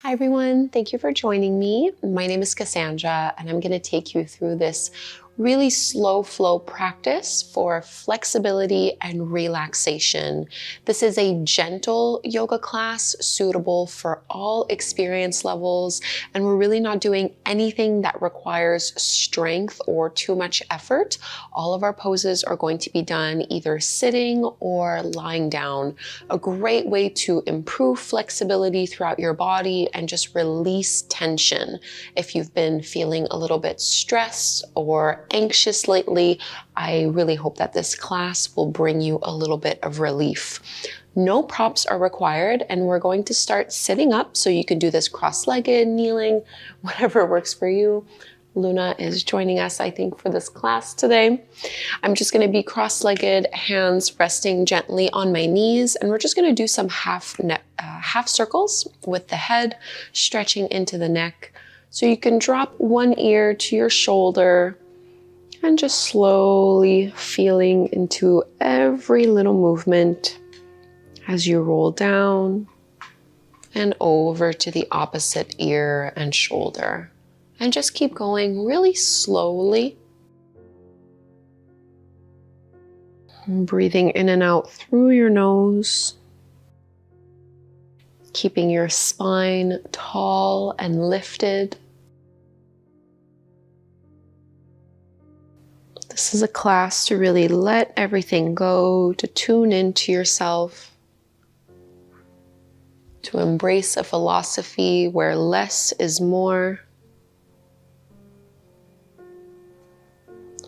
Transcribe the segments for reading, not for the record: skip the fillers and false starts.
Hi everyone, thank you for joining me. My name is Cassandra and I'm going to take you through this really slow flow practice for flexibility and relaxation. This is a gentle yoga class suitable for all experience levels, and we're really not doing anything that requires strength or too much effort. All of our poses are going to be done either sitting or lying down. A great way to improve flexibility throughout your body and just release tension. If you've been feeling a little bit stressed or anxious lately, I really hope that this class will bring you a little bit of relief. No props are required, and we're going to start sitting up, so you can do this cross-legged, kneeling, whatever works for you. Luna is joining us, I think, for this class today. I'm just going to be cross-legged, hands resting gently on my knees, and we're just going to do some half circles with the head stretching into the neck. So you can drop one ear to your shoulder and just slowly feeling into every little movement as you roll down and over to the opposite ear and shoulder. And just keep going really slowly. Breathing in and out through your nose. Keeping your spine tall and lifted. This is a class to really let everything go, to tune into yourself, to embrace a philosophy where less is more.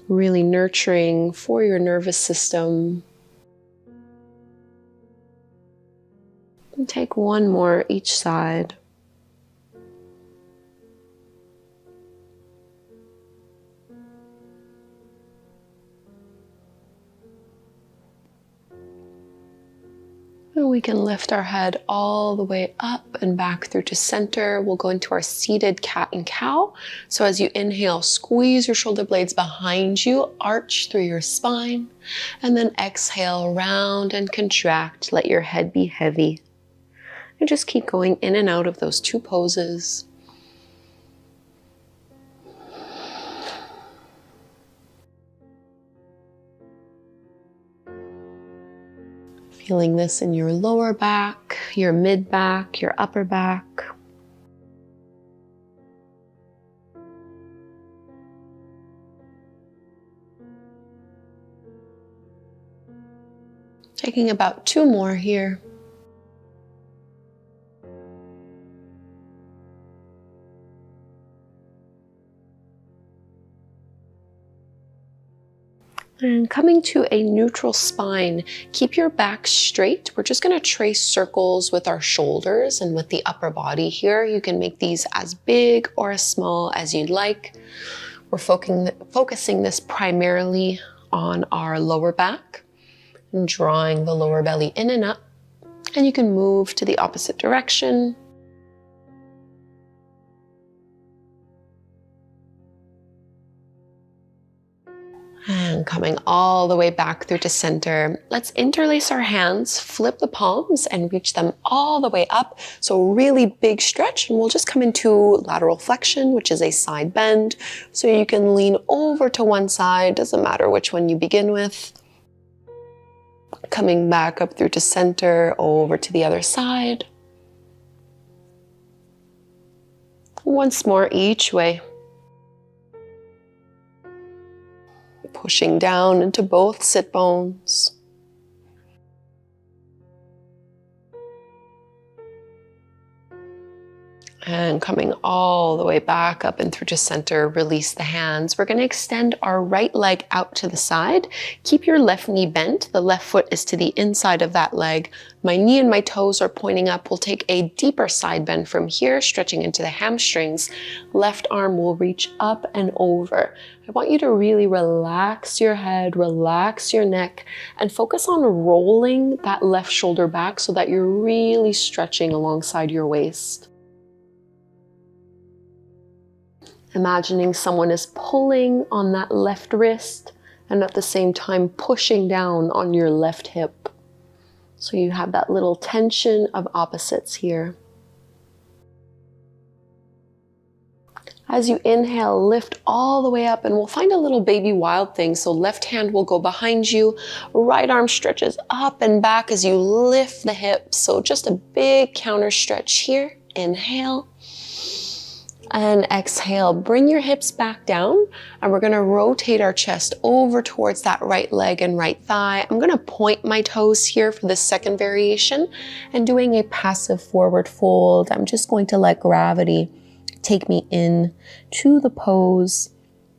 Really nurturing for your nervous system. And take one more each side. And we can lift our head all the way up and back through to center. We'll go into our seated cat and cow. So as you inhale, squeeze your shoulder blades behind you, arch through your spine, and then exhale, round and contract. Let your head be heavy. And just keep going in and out of those two poses. Feeling this in your lower back, your mid back, your upper back. Taking about two more here. And coming to a neutral spine, keep your back straight. We're just going to trace circles with our shoulders and with the upper body here. You can make these as big or as small as you'd like. We're focusing this primarily on our lower back, and drawing the lower belly in and up. And you can move to the opposite direction. And coming all the way back through to center. Let's interlace our hands, flip the palms, and reach them all the way up. So really big stretch, and we'll just come into lateral flexion, which is a side bend. So you can lean over to one side, doesn't matter which one you begin with. Coming back up through to center, over to the other side. Once more each way. Pushing down into both sit bones. And coming all the way back up and through to center, release the hands. We're going to extend our right leg out to the side. Keep your left knee bent. The left foot is to the inside of that leg. My knee and my toes are pointing up. We'll take a deeper side bend from here, stretching into the hamstrings. Left arm will reach up and over. I want you to really relax your head, relax your neck, and focus on rolling that left shoulder back so that you're really stretching alongside your waist. Imagining someone is pulling on that left wrist and at the same time pushing down on your left hip. So you have that little tension of opposites here. As you inhale, lift all the way up, and we'll find a little baby wild thing. So left hand will go behind you, right arm stretches up and back as you lift the hips. So just a big counter stretch here. Inhale and exhale. Bring your hips back down, and we're gonna rotate our chest over towards that right leg and right thigh. I'm gonna point my toes here for the second variation and doing a passive forward fold. I'm just going to let gravity take me in to the pose.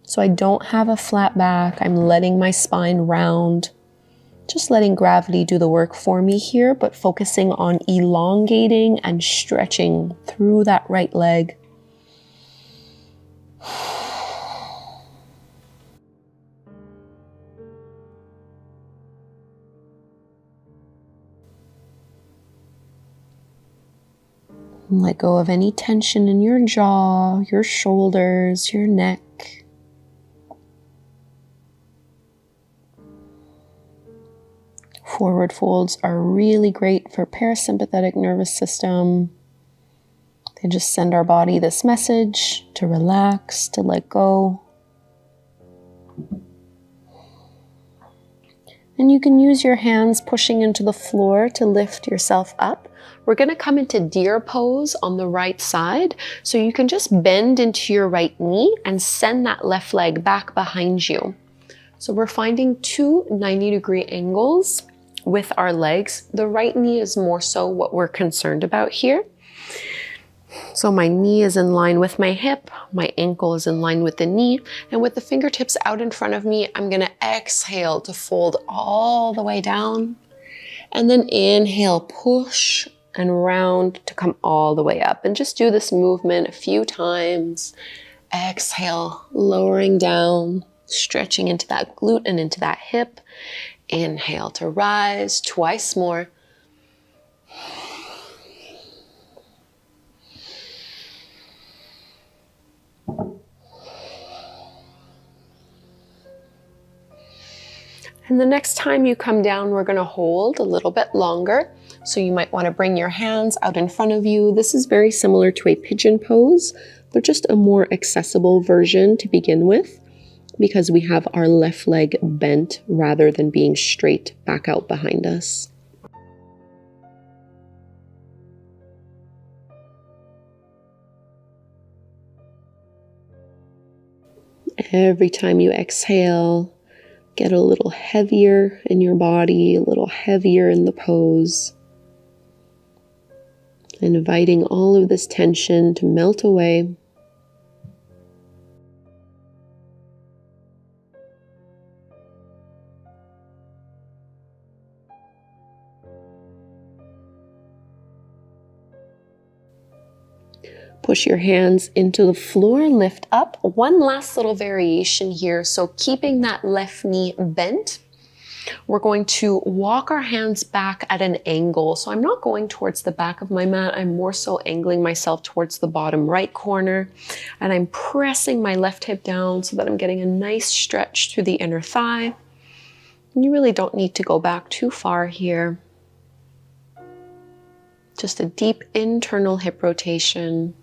So I don't have a flat back. I'm letting my spine round. Just letting gravity do the work for me here, but focusing on elongating and stretching through that right leg. Let go of any tension in your jaw, your shoulders, your neck. Forward folds are really great for parasympathetic nervous system. They just send our body this message to relax, to let go. And you can use your hands pushing into the floor to lift yourself up. We're going to come into deer pose on the right side. So you can just bend into your right knee and send that left leg back behind you. So we're finding two 90-degree angles with our legs. The right knee is more so what we're concerned about here. So my knee is in line with my hip, my ankle is in line with the knee, and with the fingertips out in front of me, I'm gonna exhale to fold all the way down, and then inhale, push and round to come all the way up. And just do this movement a few times. Exhale, lowering down, stretching into that glute and into that hip. Inhale to rise, twice more. And the next time you come down, we're gonna hold a little bit longer. So you might wanna bring your hands out in front of you. This is very similar to a pigeon pose, but just a more accessible version to begin with, because we have our left leg bent rather than being straight back out behind us. Every time you exhale, get a little heavier in your body, a little heavier in the pose. Inviting all of this tension to melt away. Push your hands into the floor, lift up. One last little variation here. So keeping that left knee bent, we're going to walk our hands back at an angle. So I'm not going towards the back of my mat. I'm more so angling myself towards the bottom right corner. And I'm pressing my left hip down so that I'm getting a nice stretch through the inner thigh. And you really don't need to go back too far here. Just a deep internal hip rotation.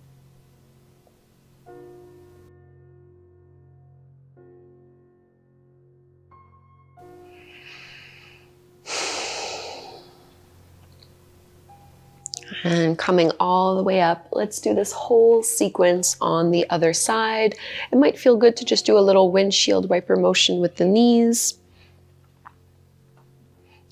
And coming all the way up, let's do this whole sequence on the other side. It might feel good to just do a little windshield wiper motion with the knees.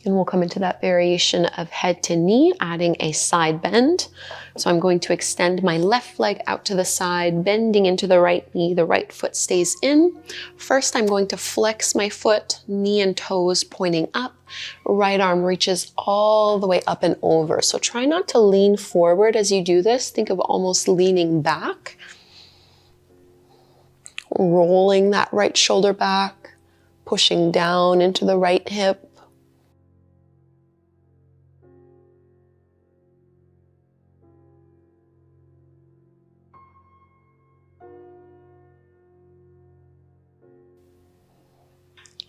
And we'll come into that variation of head to knee, adding a side bend. So I'm going to extend my left leg out to the side, bending into the right knee. The right foot stays in. First, I'm going to flex my foot, knee and toes pointing up. Right arm reaches all the way up and over. So try not to lean forward as you do this. Think of almost leaning back. Rolling that right shoulder back, pushing down into the right hip.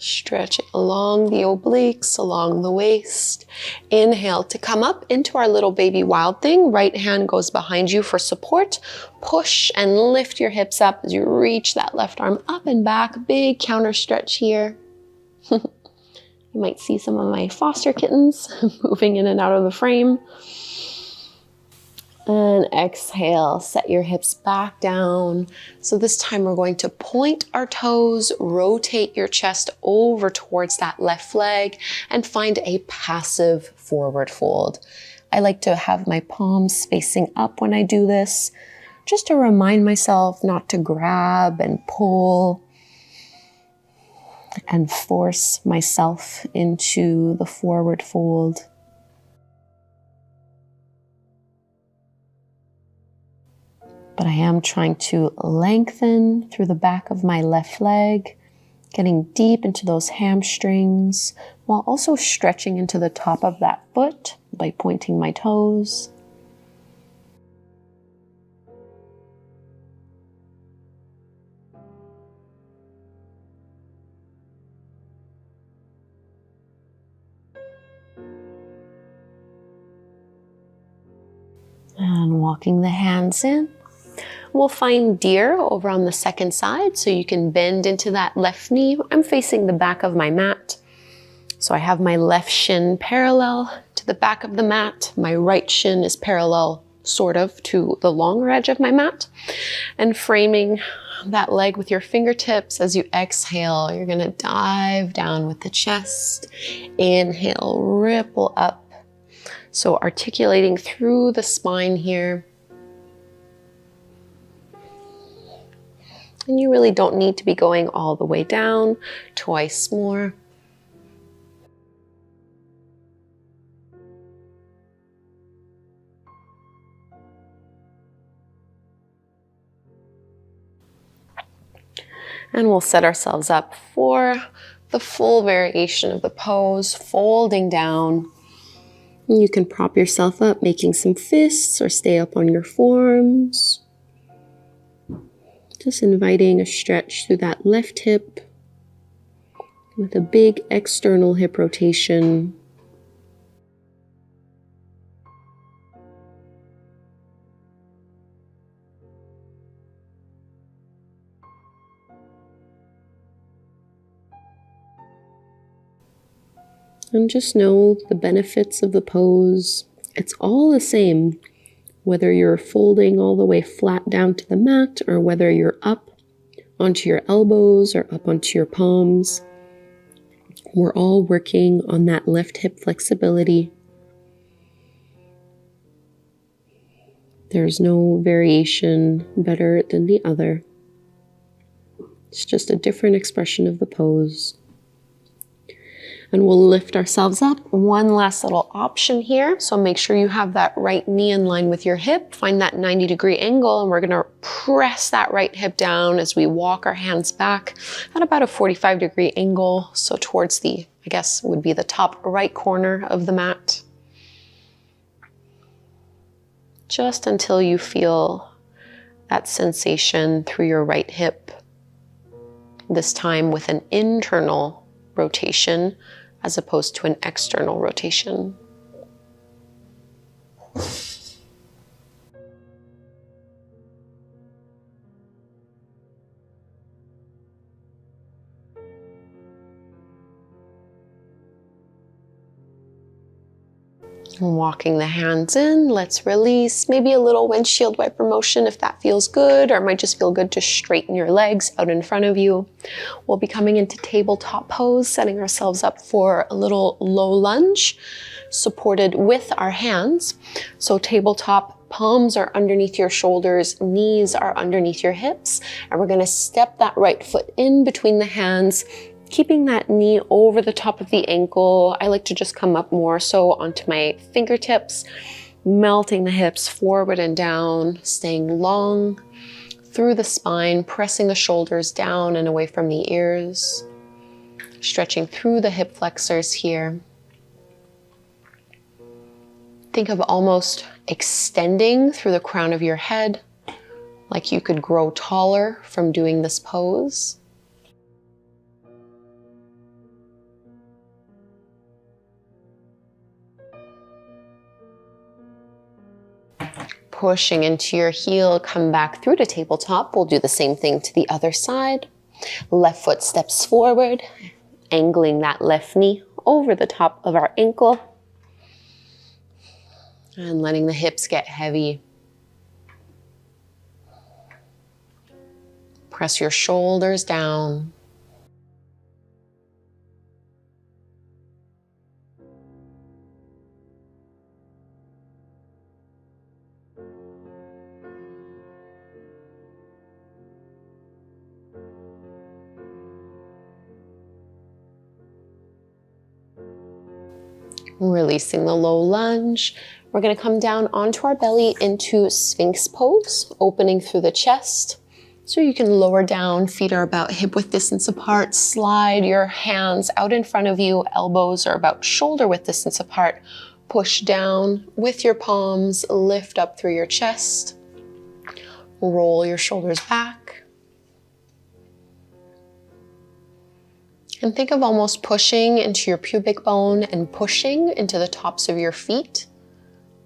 Stretching along the obliques, along the waist. Inhale to come up into our little baby wild thing. Right hand goes behind you for support. Push and lift your hips up as you reach that left arm up and back. Big counter stretch here. You might see some of my foster kittens moving in and out of the frame. And exhale, set your hips back down. So this time we're going to point our toes, rotate your chest over towards that left leg, and find a passive forward fold. I like to have my palms facing up when I do this, just to remind myself not to grab and pull and force myself into the forward fold. But I am trying to lengthen through the back of my left leg, getting deep into those hamstrings, while also stretching into the top of that foot by pointing my toes. And walking the hands in. We'll find deer over on the second side, so you can bend into that left knee. I'm facing the back of my mat. So I have my left shin parallel to the back of the mat. My right shin is parallel, sort of, to the longer edge of my mat. And framing that leg with your fingertips as you exhale, you're gonna dive down with the chest. Inhale, ripple up. So articulating through the spine here. And you really don't need to be going all the way down, twice more. And we'll set ourselves up for the full variation of the pose, folding down. And you can prop yourself up, making some fists or stay up on your forearms. Just inviting a stretch through that left hip with a big external hip rotation. And just know the benefits of the pose. It's all the same. Whether you're folding all the way flat down to the mat or whether you're up onto your elbows or up onto your palms, we're all working on that left hip flexibility. There's no variation better than the other. It's just a different expression of the pose. And we'll lift ourselves up. One last little option here. So make sure you have that right knee in line with your hip. Find that 90-degree angle, and we're gonna press that right hip down as we walk our hands back at about a 45-degree angle. So towards the, I guess, would be the top right corner of the mat. Just until you feel that sensation through your right hip. This time with an internal rotation as opposed to an external rotation. And walking the hands in, let's release. Maybe a little windshield wiper motion if that feels good, or it might just feel good to straighten your legs out in front of you. We'll be coming into tabletop pose, setting ourselves up for a little low lunge, supported with our hands. So tabletop, palms are underneath your shoulders, knees are underneath your hips, and we're gonna step that right foot in between the hands, keeping that knee over the top of the ankle. I like to just come up more so onto my fingertips, melting the hips forward and down, staying long through the spine, pressing the shoulders down and away from the ears, stretching through the hip flexors here. Think of almost extending through the crown of your head, like you could grow taller from doing this pose. Pushing into your heel, come back through to tabletop. We'll do the same thing to the other side. Left foot steps forward, angling that left knee over the top of our ankle. And letting the hips get heavy. Press your shoulders down. Releasing the low lunge. We're going to come down onto our belly into Sphinx pose, opening through the chest. So you can lower down, feet are about hip width distance apart. Slide your hands out in front of you, elbows are about shoulder width distance apart. Push down with your palms, lift up through your chest. Roll your shoulders back. And think of almost pushing into your pubic bone and pushing into the tops of your feet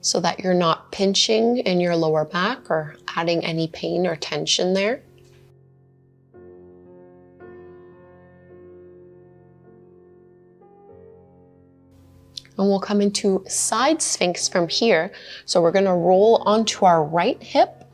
so that you're not pinching in your lower back or adding any pain or tension there. And we'll come into side Sphinx from here. So we're going to roll onto our right hip,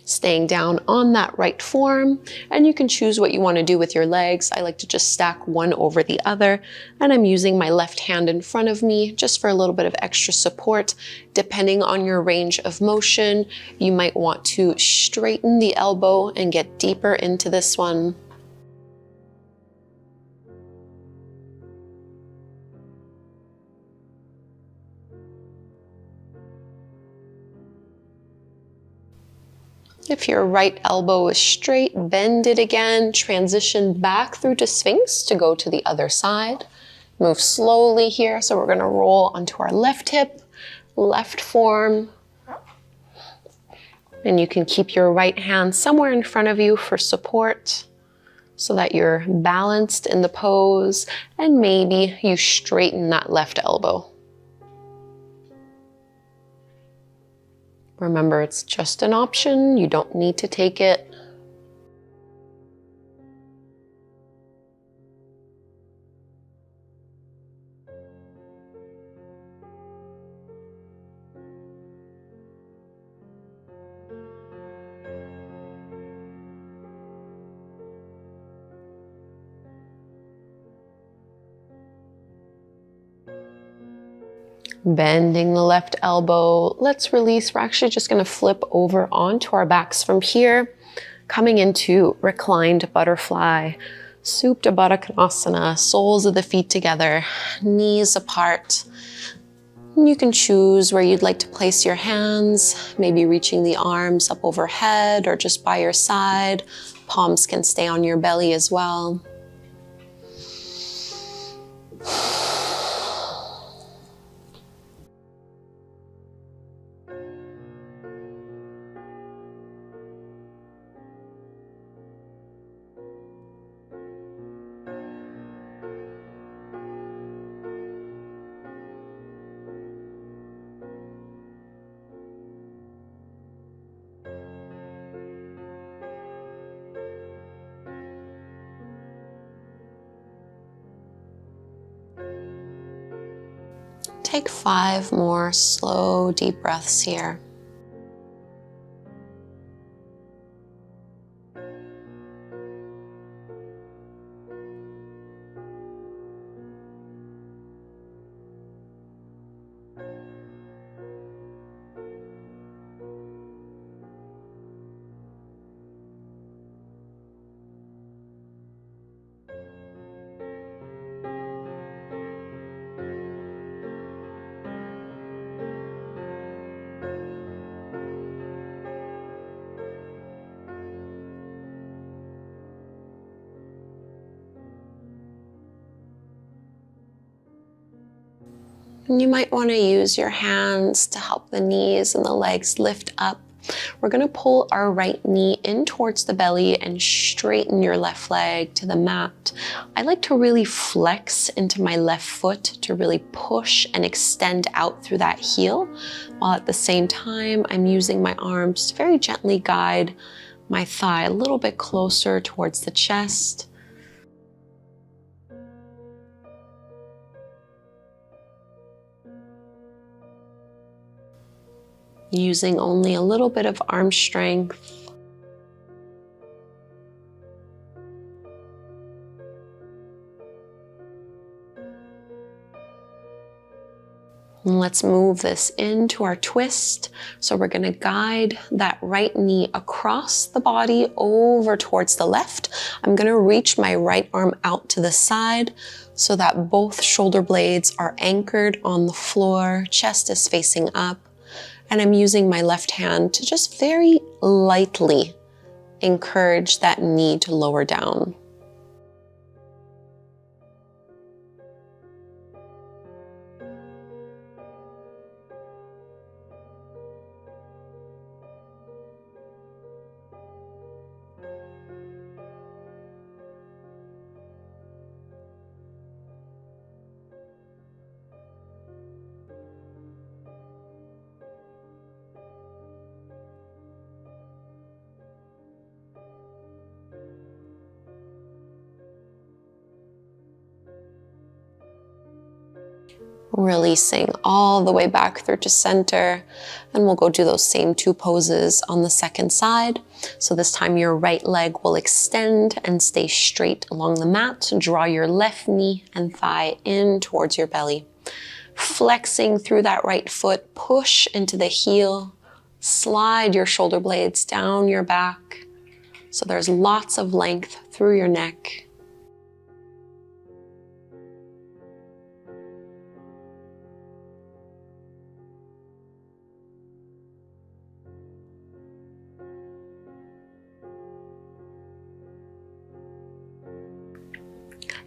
staying down on that right form, and you can choose what you want to do with your legs. I like to just stack one over the other, and I'm using my left hand in front of me just for a little bit of extra support. Depending on your range of motion, you might want to straighten the elbow and get deeper into this one. If your right elbow is straight, bend it again, transition back through to Sphinx to go to the other side. Move slowly here, so we're gonna roll onto our left hip, left form. And you can keep your right hand somewhere in front of you for support so that you're balanced in the pose, and maybe you straighten that left elbow. Remember, it's just an option. You don't need to take it. Bending the left elbow. Let's release. We're actually just going to flip over onto our backs from here, coming into reclined butterfly, Supta Baddha Konasana, soles of the feet together, knees apart. And you can choose where you'd like to place your hands, maybe reaching the arms up overhead or just by your side. Palms can stay on your belly as well. Take 5 more slow, deep breaths here. And you might want to use your hands to help the knees and the legs lift up We're going to pull our right knee in towards the belly and straighten your left leg to the mat. I like to really flex into my left foot to really push and extend out through that heel, while at the same time I'm using my arms to very gently guide my thigh a little bit closer towards the chest. Using only a little bit of arm strength. And let's move this into our twist. So we're going to guide that right knee across the body over towards the left. I'm going to reach my right arm out to the side so that both shoulder blades are anchored on the floor, chest is facing up. And I'm using my left hand to just very lightly encourage that knee to lower down. Releasing all the way back through to center, and we'll go do those same two poses on the second side. So this time your right leg will extend and stay straight along the mat. Draw your left knee and thigh in towards your belly. Flexing through that right foot, push into the heel, slide your shoulder blades down your back so there's lots of length through your neck.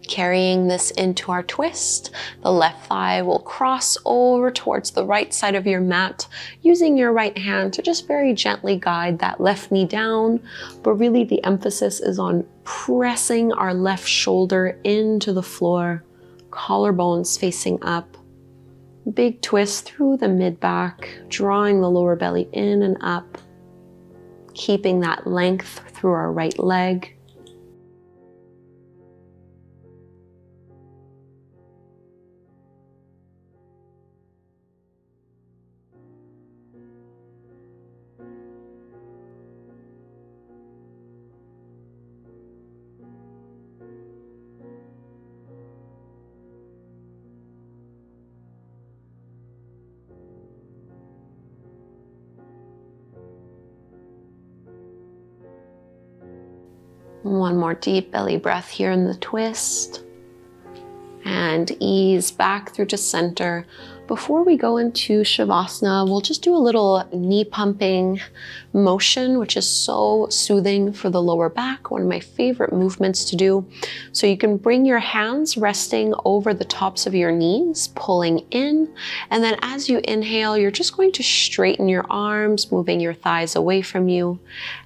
Carrying this into our twist, the left thigh will cross over towards the right side of your mat, using your right hand to just very gently guide that left knee down, but really the emphasis is on pressing our left shoulder into the floor, collarbones facing up. Big twist through the mid-back, drawing the lower belly in and up, keeping that length through our right leg. One more deep belly breath here in the twist. And ease back through to center. Before we go into Shavasana, we'll just do a little knee pumping motion, which is so soothing for the lower back, one of my favorite movements to do. So you can bring your hands resting over the tops of your knees, pulling in, and then as you inhale, you're just going to straighten your arms, moving your thighs away from you.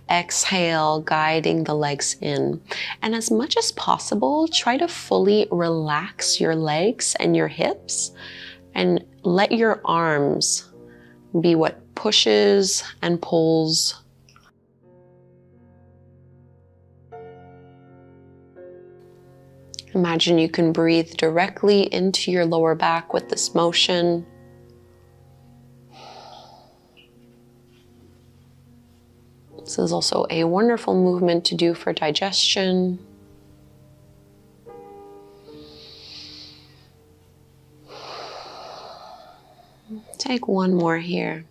Exhale, guiding the legs in. And as much as possible, try to fully relax your legs and your hips and let your arms be what pushes and pulls. Imagine you can breathe directly into your lower back with this motion. This is also a wonderful movement to do for digestion. Take one more here.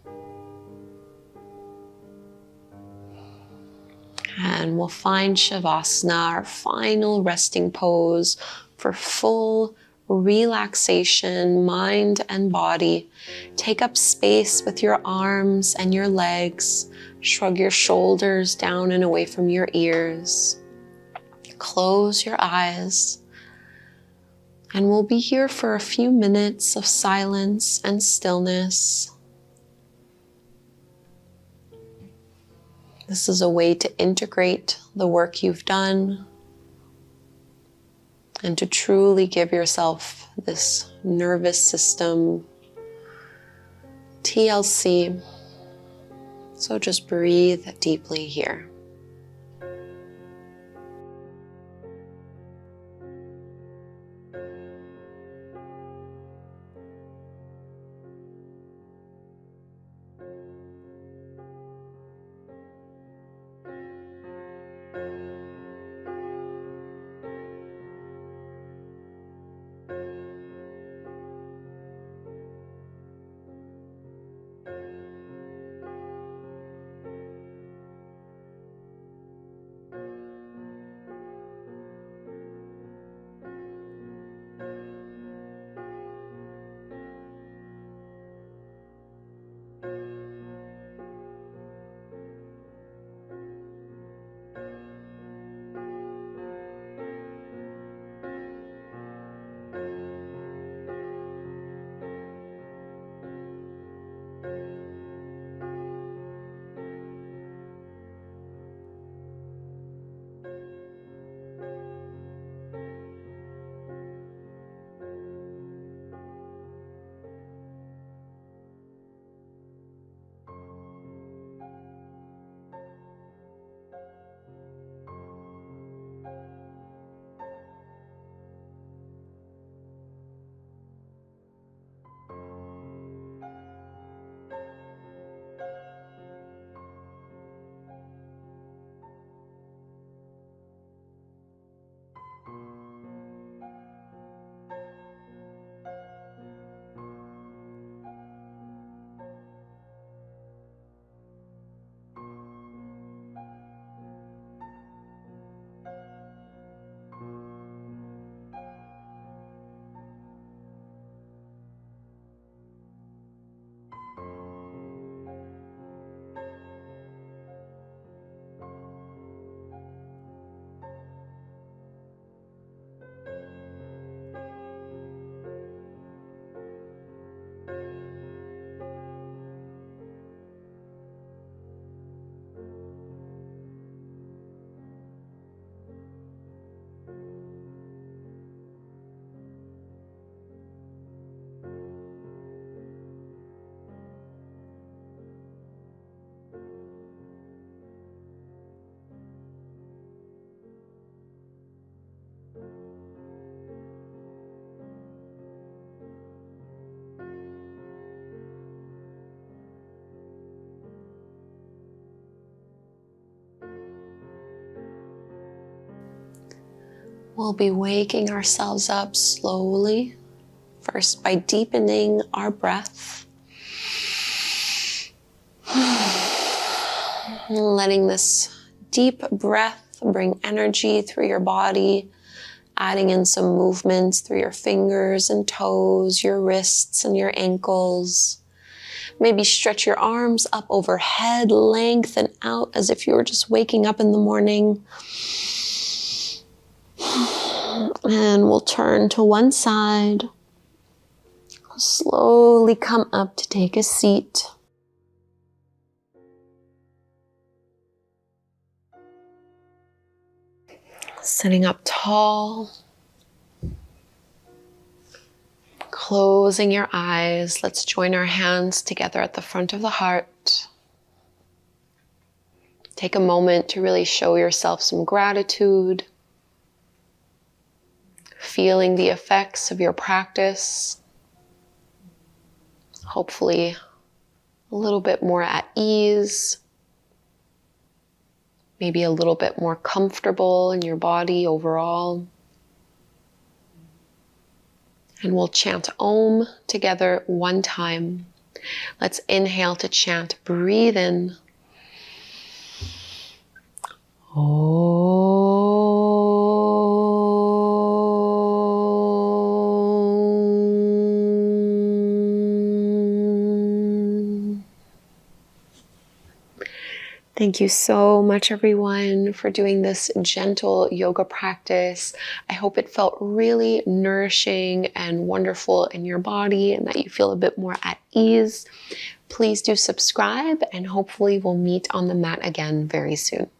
And we'll find Shavasana, our final resting pose for full relaxation, mind and body. Take up space with your arms and your legs. Shrug your shoulders down and away from your ears. Close your eyes. And we'll be here for a few minutes of silence and stillness. This is a way to integrate the work you've done and to truly give yourself this nervous system TLC. So just breathe deeply here. We'll be waking ourselves up slowly, first by deepening our breath, letting this deep breath bring energy through your body, adding in some movements through your fingers and toes, your wrists and your ankles. Maybe stretch your arms up overhead, lengthen out as if you were just waking up in the morning. And we'll turn to one side. Slowly come up to take a seat. Sitting up tall. Closing your eyes. Let's join our hands together at the front of the heart. Take a moment to really show yourself some gratitude. Feeling the effects of your practice. Hopefully a little bit more at ease. Maybe a little bit more comfortable in your body overall. And we'll chant Om together one time. Let's inhale to chant. Breathe in. Om. Thank you so much, everyone, for doing this gentle yoga practice. I hope it felt really nourishing and wonderful in your body and that you feel a bit more at ease. Please do subscribe, and hopefully we'll meet on the mat again very soon.